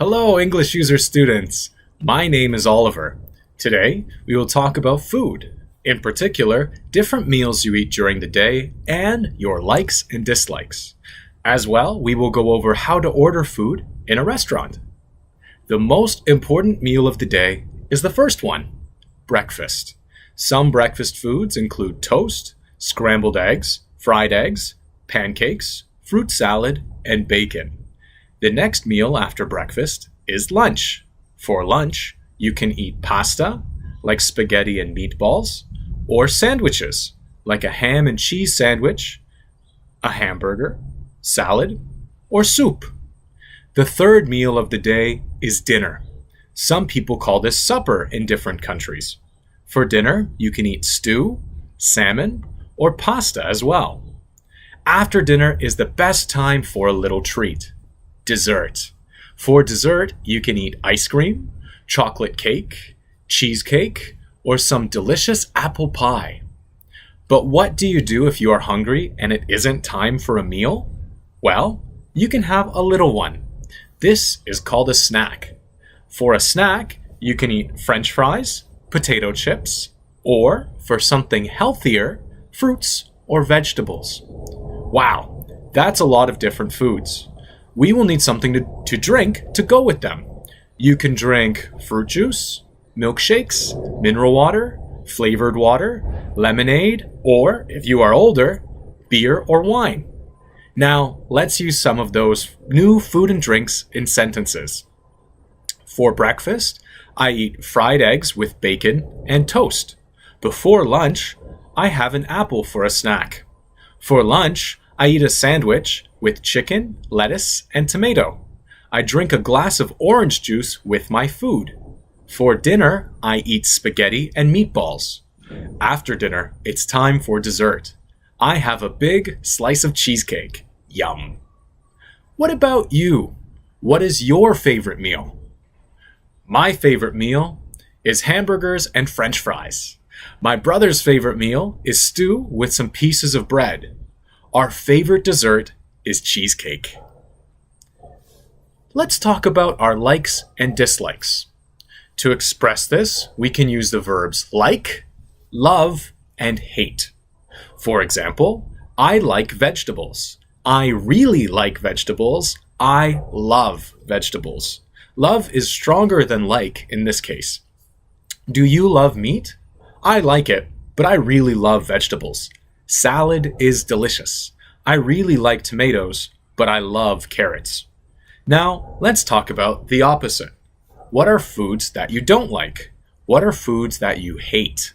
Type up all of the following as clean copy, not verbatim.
Hello, English user students. My name is Oliver. Today, we will talk about food. In particular, different meals you eat during the day and your likes and dislikes. As well, we will go over how to order food in a restaurant. The most important meal of the day is the first one, breakfast. Some breakfast foods include toast, scrambled eggs, fried eggs, pancakes, fruit salad, and bacon. The next meal after breakfast is lunch. For lunch, you can eat pasta, like spaghetti and meatballs, or sandwiches, like a ham and cheese sandwich, a hamburger, salad, or soup. The third meal of the day is dinner. Some people call this supper in different countries. For dinner, you can eat stew, salmon, or pasta as well. After dinner is the best time for a little treat. Dessert. For dessert, you can eat ice cream, chocolate cake, cheesecake, or some delicious apple pie. But what do you do if you are hungry and it isn't time for a meal? Well, you can have a little one. This is called a snack. For a snack, you can eat French fries, potato chips, or, for something healthier, fruits or vegetables. Wow, that's a lot of different foods. We will need something to drink to go with them. You can drink fruit juice, milkshakes, mineral water, flavored water, lemonade, or, if you are older, beer or wine. Now, let's use some of those new food and drinks in sentences. For breakfast, I eat fried eggs with bacon and toast. Before lunch, I have an apple for a snack. For lunch, I eat a sandwich with chicken, lettuce, and tomato. I drink a glass of orange juice with my food. For dinner, I eat spaghetti and meatballs. After dinner, it's time for dessert. I have a big slice of cheesecake. Yum. What about you? What is your favorite meal? My favorite meal is hamburgers and French fries. My brother's favorite meal is stew with some pieces of bread. Our favorite dessert is cheesecake. Let's talk about our likes and dislikes. To express this, we can use the verbs like, love, and hate. For example, I like vegetables. I really like vegetables. I love vegetables. Love is stronger than like in this case. Do you love meat? I like it, but I really love vegetables. Salad is delicious. I really like tomatoes, but I love carrots. Now, let's talk about the opposite. What are foods that you don't like? What are foods that you hate?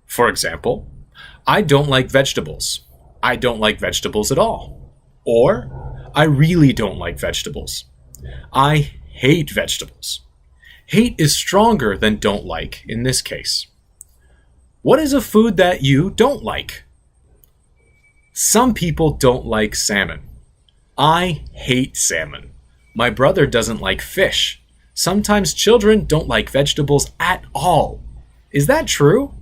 For example, I don't like vegetables. I don't like vegetables at all. Or, I really don't like vegetables. I hate vegetables. Hate is stronger than don't like in this case. What is a food that you don't like? Some people don't like salmon. I hate salmon. My brother doesn't like fish. Sometimes children don't like vegetables at all. Is that true?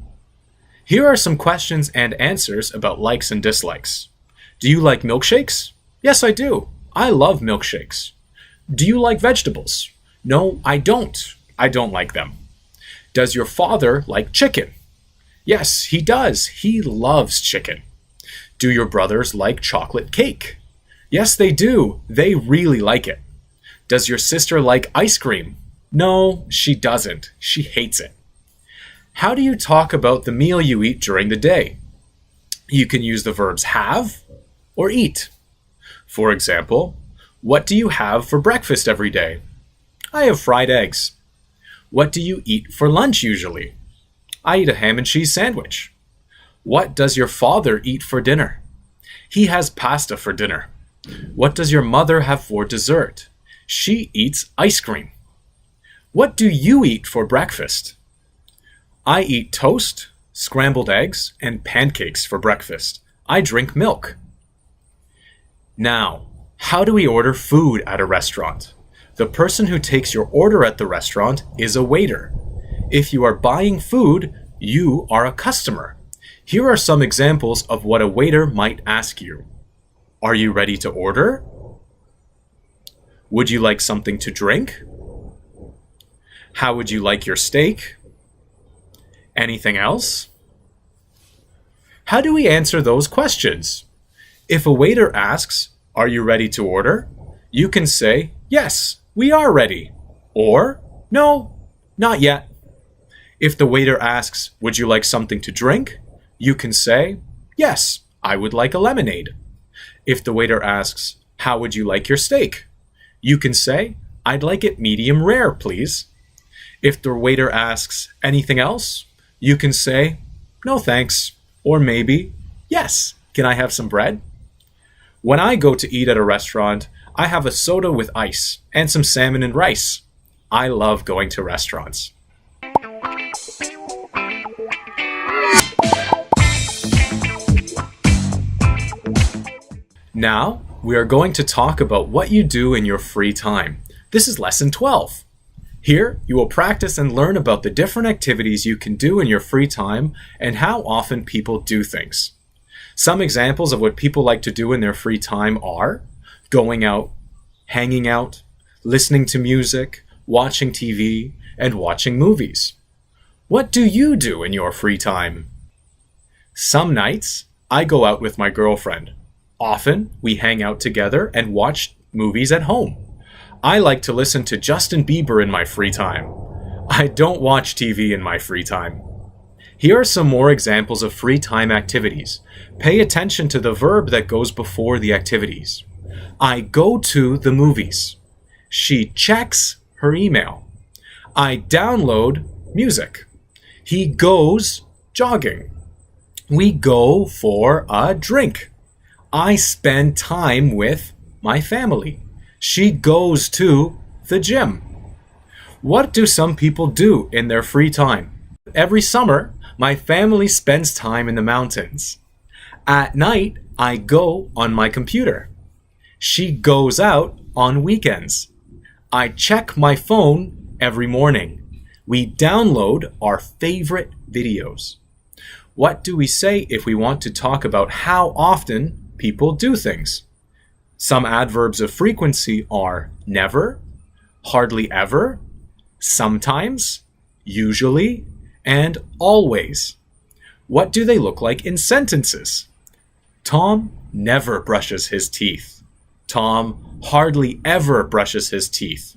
Here are some questions and answers about likes and dislikes. Do you like milkshakes? Yes, I do. I love milkshakes. Do you like vegetables? No, I don't. I don't like them. Does your father like chicken? Yes, he does. He loves chicken. Do your brothers like chocolate cake? Yes, they do. They really like it. Does your sister like ice cream? No, she doesn't. She hates it. How do you talk about the meal you eat during the day? You can use the verbs have or eat. For example, what do you have for breakfast every day? I have fried eggs. What do you eat for lunch usually? I eat a ham and cheese sandwich. What does your father eat for dinner? He has pasta for dinner. What does your mother have for dessert? She eats ice cream. What do you eat for breakfast? I eat toast, scrambled eggs, and pancakes for breakfast. I drink milk. Now, how do we order food at a restaurant? The person who takes your order at the restaurant is a waiter. If you are buying food, you are a customer. Here are some examples of what a waiter might ask you. Are you ready to order? Would you like something to drink? How would you like your steak? Anything else? How do we answer those questions? If a waiter asks, "Are you ready to order?" you can say, "Yes, we are ready." Or, "No, not yet." If the waiter asks, "Would you like something to drink?" you can say, "Yes, I would like a lemonade." If the waiter asks, "How would you like your steak?" you can say, "I'd like it medium rare, please." If the waiter asks, "Anything else?" you can say, "No thanks," or maybe, "Yes, can I have some bread?" When I go to eat at a restaurant, I have a soda with ice and some salmon and rice. I love going to restaurants. Now, we are going to talk about what you do in your free time. This is lesson 12. Here, you will practice and learn about the different activities you can do in your free time and how often people do things. Some examples of what people like to do in their free time are going out, hanging out, listening to music, watching TV, and watching movies. What do you do in your free time? Some nights, I go out with my girlfriend. Often, we hang out together and watch movies at home. I like to listen to Justin Bieber in my free time. I don't watch TV in my free time. Here are some more examples of free time activities. Pay attention to the verb that goes before the activities. I go to the movies. She checks her email. I download music. He goes jogging. We go for a drink. I spend time with my family. She goes to the gym. What do some people do in their free time? Every summer, my family spends time in the mountains. At night, I go on my computer. She goes out on weekends. I check my phone every morning. We download our favorite videos. What do we say if we want to talk about how often people do things? Some adverbs of frequency are never, hardly ever, sometimes, usually, and always. What do they look like in sentences? Tom never brushes his teeth. Tom hardly ever brushes his teeth.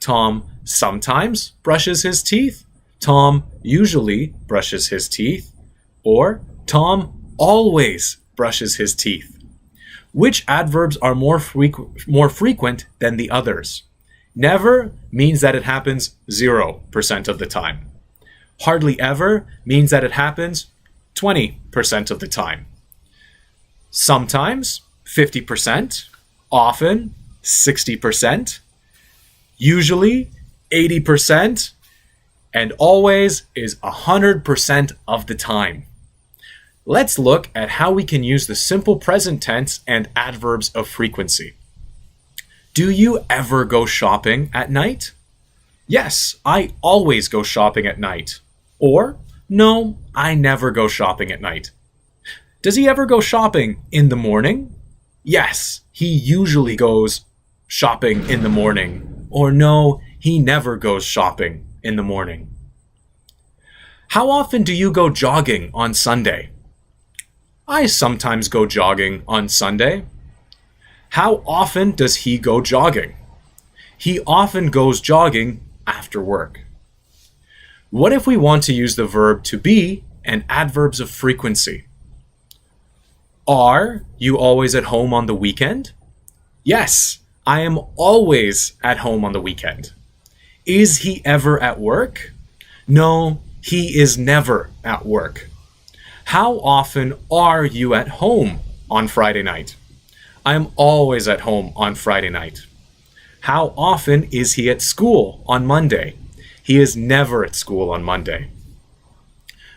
Tom sometimes brushes his teeth. Tom usually brushes his teeth. Or Tom always brushes his teeth. Which adverbs are more frequent than the others? Never means that it happens 0% of the time. Hardly ever means that it happens 20% of the time. Sometimes 50%, often 60%, usually 80%, and always is 100% of the time. Let's look at how we can use the simple present tense and adverbs of frequency. Do you ever go shopping at night? Yes, I always go shopping at night. Or, no, I never go shopping at night. Does he ever go shopping in the morning? Yes, he usually goes shopping in the morning. Or no, he never goes shopping in the morning. How often do you go jogging on Sunday? I sometimes go jogging on Sunday. How often does he go jogging? He often goes jogging after work. What if we want to use the verb to be and adverbs of frequency? Are you always at home on the weekend? Yes, I am always at home on the weekend. Is he ever at work? No, he is never at work. How often are you at home on Friday night? I am always at home on Friday night. How often is he at school on Monday? He is never at school on Monday.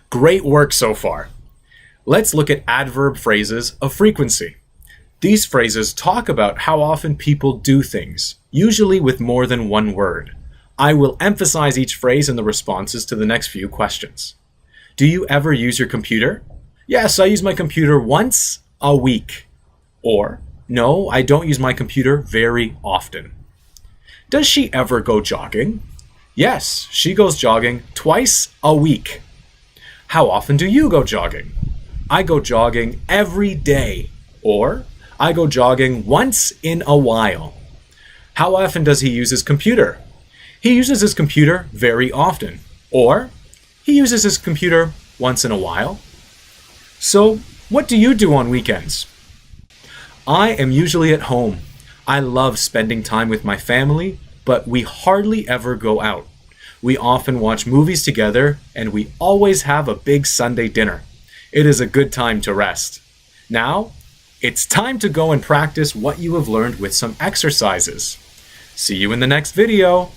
Great work so far. Let's look at adverb phrases of frequency. These phrases talk about how often people do things, usually with more than one word. I will emphasize each phrase in the responses to the next few questions. Do you ever use your computer? Yes, I use my computer once a week. Or, no, I don't use my computer very often. Does she ever go jogging? Yes, she goes jogging twice a week. How often do you go jogging? I go jogging every day. Or, I go jogging once in a while. How often does he use his computer? He uses his computer very often. Or, he uses his computer once in a while. So, what do you do on weekends? I am usually at home. I love spending time with my family, but we hardly ever go out. We often watch movies together, and we always have a big Sunday dinner. It is a good time to rest. Now, it's time to go and practice what you have learned with some exercises. See you in the next video.